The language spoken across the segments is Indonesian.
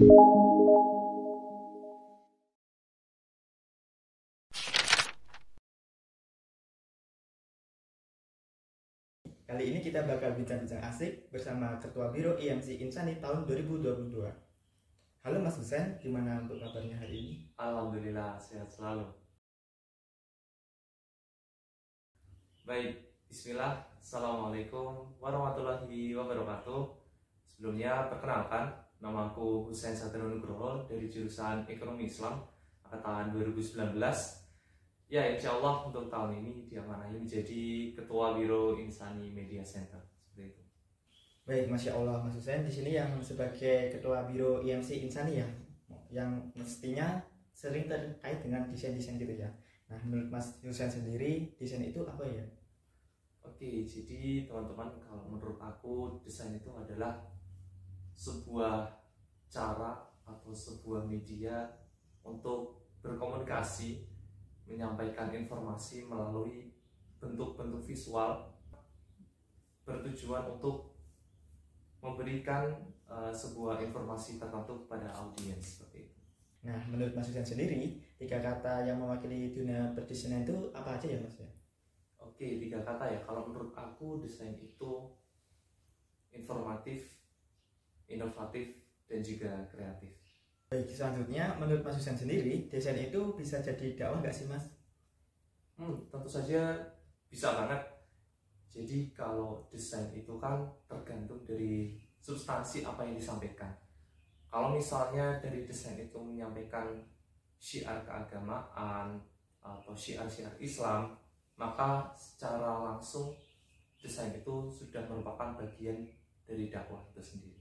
Kali ini kita bakal bincang-bincang asik bersama Ketua Biro IMC Insani tahun 2022. Halo Mas Husen, gimana untuk kabarnya hari ini? Alhamdulillah, sehat selalu. Baik, bismillah. Assalamualaikum warahmatullahi wabarakatuh. Sebelumnya, perkenalkan, nama aku Husein Satrio Nugroho dari jurusan Ekonomi Islam angkatan 2019. Ya, insya Allah untuk tahun ini diamanahi menjadi Ketua Biro Insani Media Center. Seperti itu. Baik, Masya Allah Mas Husen, di sini yang sebagai Ketua Biro IMC Insani ya, yang mestinya sering terkait dengan desain-desain gitu ya. Nah, menurut Mas Husen sendiri, desain itu apa ya? Oke, jadi teman-teman, kalau menurut aku desain itu adalah sebuah cara atau sebuah media untuk berkomunikasi, menyampaikan informasi melalui bentuk-bentuk visual, bertujuan untuk memberikan sebuah informasi tertentu kepada audiens seperti itu. Nah, menurut Mas Husen sendiri, 3 kata yang mewakili dunia perdesainan itu apa aja ya Mas ya? Oke, 3 kata ya. Kalau menurut aku desain itu informatif, inovatif, dan juga kreatif. Baik, selanjutnya menurut Mas Husen sendiri, desain itu bisa jadi dakwah nggak sih Mas? Tentu saja bisa banget. Jadi kalau desain itu kan tergantung dari substansi apa yang disampaikan. Kalau misalnya dari desain itu menyampaikan syiar keagamaan atau syiar-syiar Islam, maka secara langsung desain itu sudah merupakan bagian dari dakwah itu sendiri.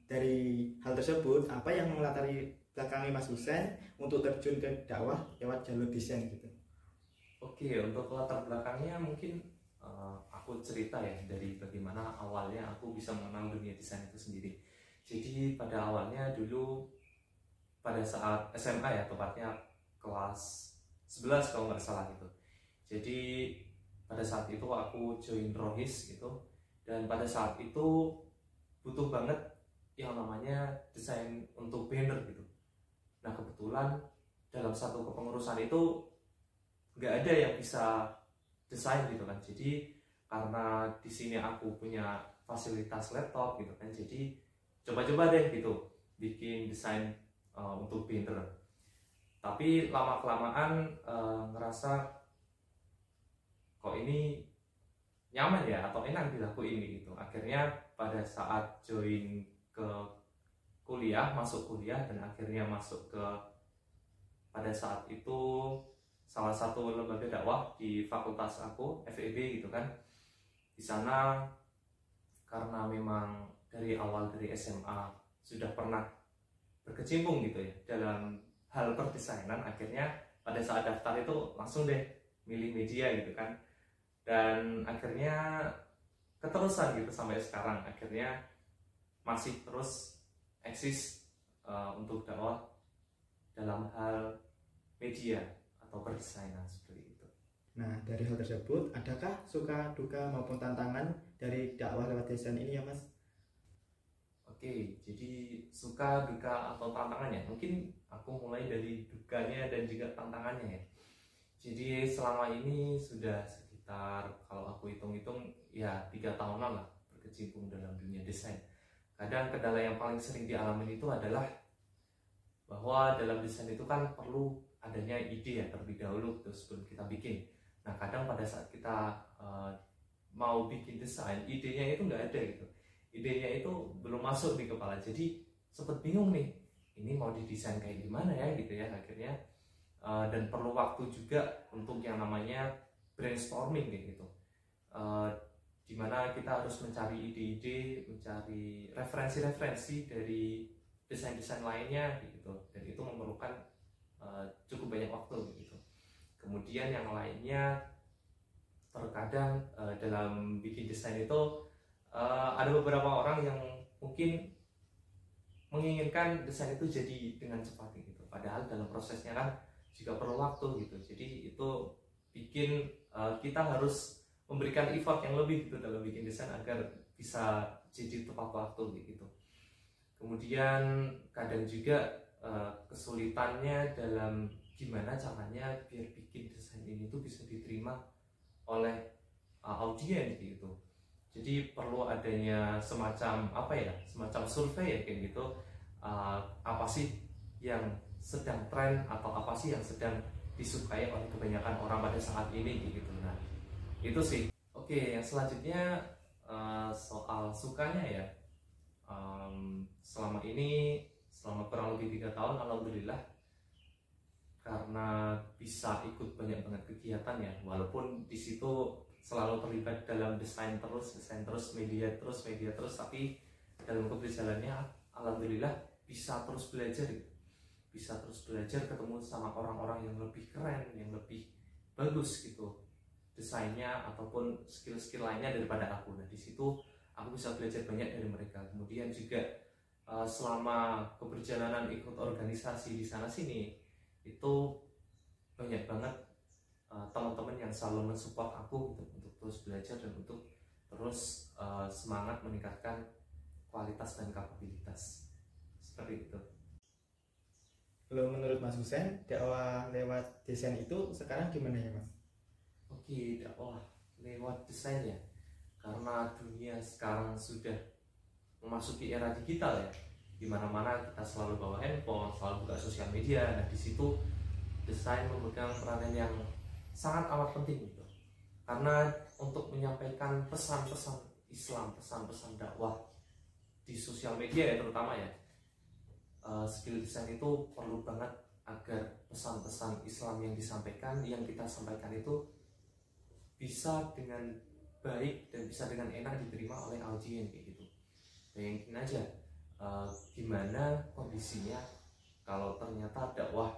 Dari hal tersebut, apa yang melatari belakangi Mas Husen untuk terjun ke dakwah lewat jalur desain gitu? Oke, untuk latar belakangnya mungkin aku cerita ya dari bagaimana awalnya aku bisa mengenal dunia desain itu sendiri. Jadi pada awalnya dulu pada saat SMA ya, tepatnya kelas 11 kalau nggak salah gitu. Jadi pada saat itu aku join Rohis gitu, dan pada saat itu butuh banget yang namanya desain untuk banner gitu. Nah kebetulan dalam satu kepengurusan itu nggak ada yang bisa desain gitu kan. Jadi karena di sini aku punya fasilitas laptop gitu kan, jadi coba-coba deh gitu bikin desain untuk banner. Tapi lama kelamaan ngerasa kok ini nyaman ya atau enak dilakuin gitu. Akhirnya pada saat join ke kuliah, masuk kuliah, dan akhirnya masuk ke pada saat itu salah satu lembaga dakwah di fakultas aku, FEB gitu kan. Di sana karena memang dari awal dari SMA sudah pernah berkecimpung gitu ya dalam hal perdesainan, akhirnya pada saat daftar itu langsung deh milih media gitu kan. Dan akhirnya keterusan gitu sampai sekarang, akhirnya masih terus eksis untuk dakwah dalam hal media atau perdesainan seperti itu. Nah, dari hal tersebut, adakah suka, duka, maupun tantangan dari dakwah lewat desain ini ya Mas? Oke, jadi suka, duka, atau tantangannya. Mungkin aku mulai dari dukanya dan juga tantangannya ya. Jadi selama ini sudah sekitar, kalau aku hitung-hitung ya 3 tahunan lah berkecimpung dalam dunia desain. Kadang kendala yang paling sering dialami itu adalah bahwa dalam desain itu kan perlu adanya ide ya terlebih dahulu terus sebelum kita bikin. Nah kadang pada saat kita mau bikin desain, idenya itu nggak ada gitu. Idenya itu belum masuk di kepala, jadi sempet bingung nih, ini mau didesain kayak gimana ya gitu ya akhirnya. Dan perlu waktu juga untuk yang namanya brainstorming kayak gitu, dimana kita harus mencari ide-ide, mencari referensi-referensi dari desain-desain lainnya gitu, dan itu memerlukan cukup banyak waktu gitu. Kemudian yang lainnya terkadang dalam bikin desain itu ada beberapa orang yang mungkin menginginkan desain itu jadi dengan cepat gitu, padahal dalam prosesnya kan juga perlu waktu gitu. Jadi itu bikin kita harus memberikan effort yang lebih gitu dalam bikin desain agar bisa jadi tepat waktu gitu. Kemudian kadang juga kesulitannya dalam gimana caranya biar bikin desain ini tuh bisa diterima oleh audiens gitu. Jadi perlu adanya semacam semacam survei ya kayak gitu. Apa sih yang sedang tren atau apa sih yang sedang disukai oleh kebanyakan orang pada saat ini gitu. Nah itu sih. Oke, yang selanjutnya soal sukanya ya. Selama kurang lebih 3 tahun, alhamdulillah, karena bisa ikut banyak banget kegiatan ya, walaupun di situ selalu terlibat dalam desain terus, media terus, tapi dalam keberjalannya alhamdulillah bisa terus belajar, ketemu sama orang-orang yang lebih keren, yang lebih bagus gitu desainnya ataupun skill-skill lainnya daripada aku. Nah di situ aku bisa belajar banyak dari mereka. Kemudian juga selama keberjalanan ikut organisasi di sana sini itu banyak banget teman-teman yang selalu mensupport aku untuk terus belajar dan untuk terus semangat meningkatkan kualitas dan kapabilitas seperti itu. Kalau menurut Mas Husen, dakwah lewat desain itu sekarang gimana ya Mas? Oke, dakwah lewat desain ya, karena dunia sekarang sudah memasuki era digital ya, di mana-mana kita selalu bawa handphone, selalu buka sosial media. Nah di situ desain memegang peranan yang sangat amat penting gitu, karena untuk menyampaikan pesan-pesan Islam, pesan-pesan dakwah di sosial media ya terutama ya, skill desain itu perlu banget agar pesan-pesan Islam yang disampaikan, yang kita sampaikan itu bisa dengan baik dan bisa dengan enak diterima oleh audiens kayak gitu. Bayangin aja gimana kondisinya kalau ternyata dakwah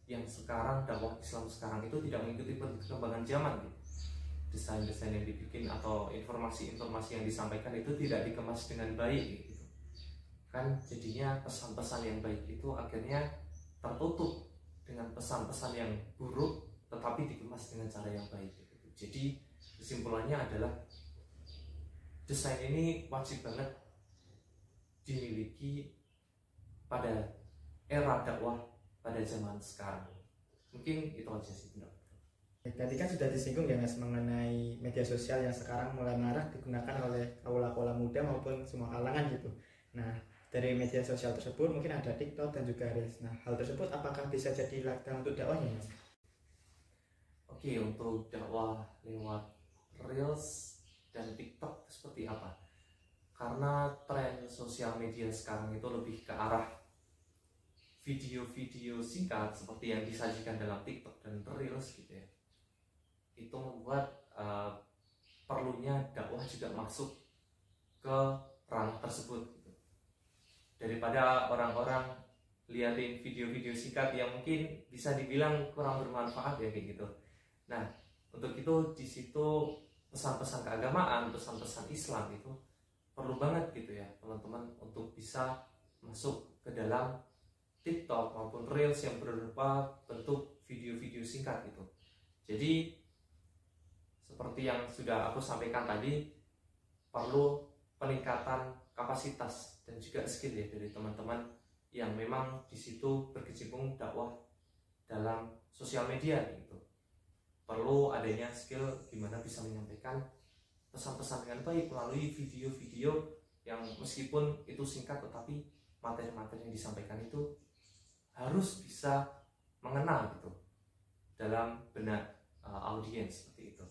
yang sekarang, dakwah Islam sekarang itu tidak mengikuti perkembangan zaman gitu. Desain-desain yang dibikin atau informasi-informasi yang disampaikan itu tidak dikemas dengan baik gitu. Kan jadinya pesan-pesan yang baik itu akhirnya tertutup dengan pesan-pesan yang buruk tetapi dikemas dengan cara yang baik gitu. Jadi kesimpulannya adalah desain ini wajib banget dimiliki pada era dakwah pada zaman sekarang. Mungkin itu aja sih benar. Tadi kan sudah disinggung ya Mas mengenai media sosial yang sekarang mulai marak digunakan oleh kaula-kaula muda maupun semua kalangan gitu. Nah dari media sosial tersebut mungkin ada TikTok dan juga Reels. Nah hal tersebut apakah bisa jadi ladang untuk dakwahnya Mas? Oke, untuk dakwah lewat Reels dan TikTok seperti apa? Karena tren sosial media sekarang itu lebih ke arah video-video singkat seperti yang disajikan dalam TikTok dan Reels gitu ya. Itu membuat perlunya dakwah juga masuk ke ranah tersebut gitu. Daripada orang-orang liatin video-video singkat yang mungkin bisa dibilang kurang bermanfaat ya kayak gitu. Nah, untuk itu di situ pesan-pesan keagamaan, pesan-pesan Islam itu perlu banget gitu ya teman-teman untuk bisa masuk ke dalam TikTok maupun Reels yang berupa bentuk video-video singkat gitu. Jadi seperti yang sudah aku sampaikan tadi, perlu peningkatan kapasitas dan juga skill ya dari teman-teman yang memang di situ berkecimpung dakwah dalam sosial media gitu. Perlu adanya skill gimana bisa menyampaikan pesan-pesan dengan baik melalui video-video yang meskipun itu singkat tetapi materi-materi yang disampaikan itu harus bisa mengena gitu dalam benak audiens seperti itu.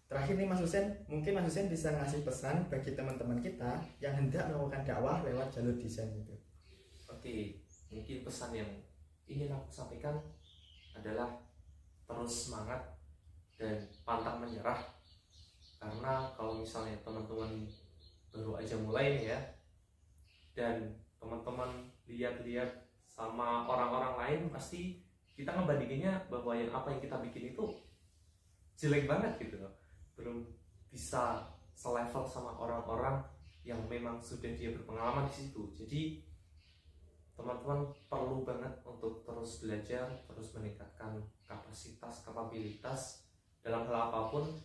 Terakhir nih Mas Husen, mungkin Mas Husen bisa ngasih pesan bagi teman-teman kita yang hendak melakukan dakwah lewat jalur desain gitu. Oke, mungkin pesan yang ingin aku sampaikan adalah terus semangat dan pantang menyerah, karena kalau misalnya teman-teman baru aja mulai nih ya dan teman-teman lihat-lihat sama orang-orang lain, pasti kita ngebandinginnya bahwa yang apa yang kita bikin itu jelek banget gitu loh, belum bisa selevel sama orang-orang yang memang sudah dia berpengalaman di situ. Jadi teman-teman perlu banget untuk terus belajar, terus meningkatkan kapasitas, kapabilitas dalam hal apapun,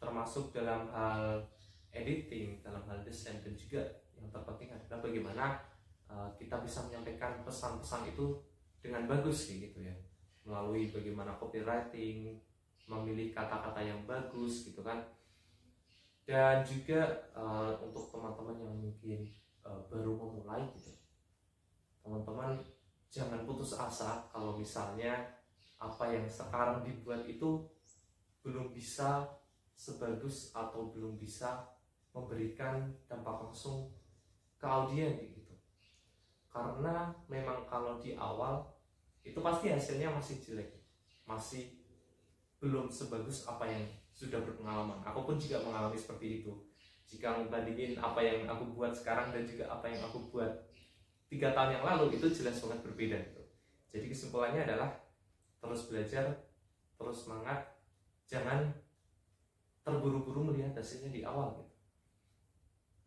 termasuk dalam hal editing, dalam hal desain, dan juga Yang terpenting adalah bagaimana kita bisa menyampaikan pesan-pesan itu dengan bagus gitu ya, melalui bagaimana copywriting, memilih kata-kata yang bagus gitu kan. Dan juga untuk teman-teman yang mungkin baru memulai gitu, teman-teman jangan putus asa kalau misalnya apa yang sekarang dibuat itu belum bisa sebagus atau belum bisa memberikan dampak langsung ke audiens gitu. Karena memang kalau di awal itu pasti hasilnya masih jelek, masih belum sebagus apa yang sudah berpengalaman. Aku pun juga mengalami seperti itu. Jika membandingin apa yang aku buat sekarang dan juga apa yang aku buat 3 tahun yang lalu, itu jelas banget berbeda gitu. Jadi kesimpulannya adalah terus belajar, terus semangat, jangan terburu-buru melihat hasilnya di awal gitu.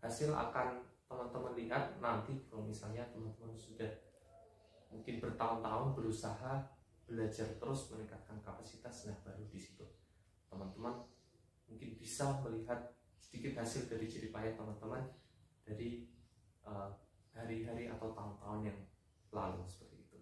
Hasil akan teman-teman lihat nanti kalau misalnya teman-teman sudah mungkin bertahun-tahun berusaha belajar terus meningkatkan kapasitas. Nah, baru di situ teman-teman mungkin bisa melihat sedikit hasil dari jerih payah teman-teman dari hari-hari atau tahun-tahun yang lalu seperti itu.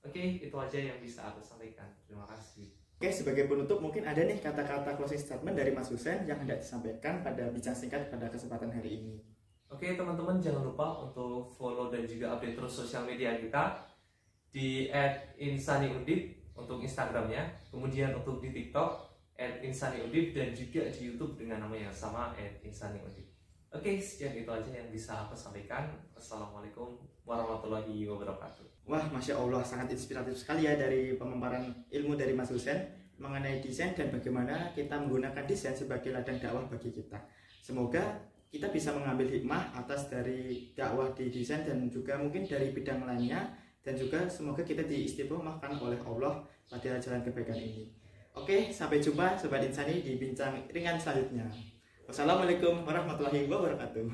Oke, itu aja yang bisa aku sampaikan. Terima kasih. Oke, sebagai penutup mungkin ada nih kata-kata closing statement dari Mas Husein yang hendak disampaikan pada bincang singkat pada kesempatan hari ini. Oke teman-teman, jangan lupa untuk follow dan juga update terus sosial media kita di @insaniundip untuk Instagramnya, kemudian untuk di TikTok @insaniundip, dan juga di YouTube dengan nama yang sama @insaniundip. Oke, sekian itu aja yang bisa aku sampaikan. Assalamualaikum warahmatullahi wabarakatuh. Wah, Masya Allah, sangat inspiratif sekali ya dari pemaparan ilmu dari Mas Husein mengenai desain dan bagaimana kita menggunakan desain sebagai ladang dakwah bagi kita. Semoga kita bisa mengambil hikmah atas dari dakwah di desain dan juga mungkin dari bidang lainnya, dan juga semoga kita diistiqomahkan oleh Allah pada jalan kebaikan ini. Oke, sampai jumpa Sobat Insani di bincang ringan selanjutnya. Wassalamualaikum warahmatullahi wabarakatuh.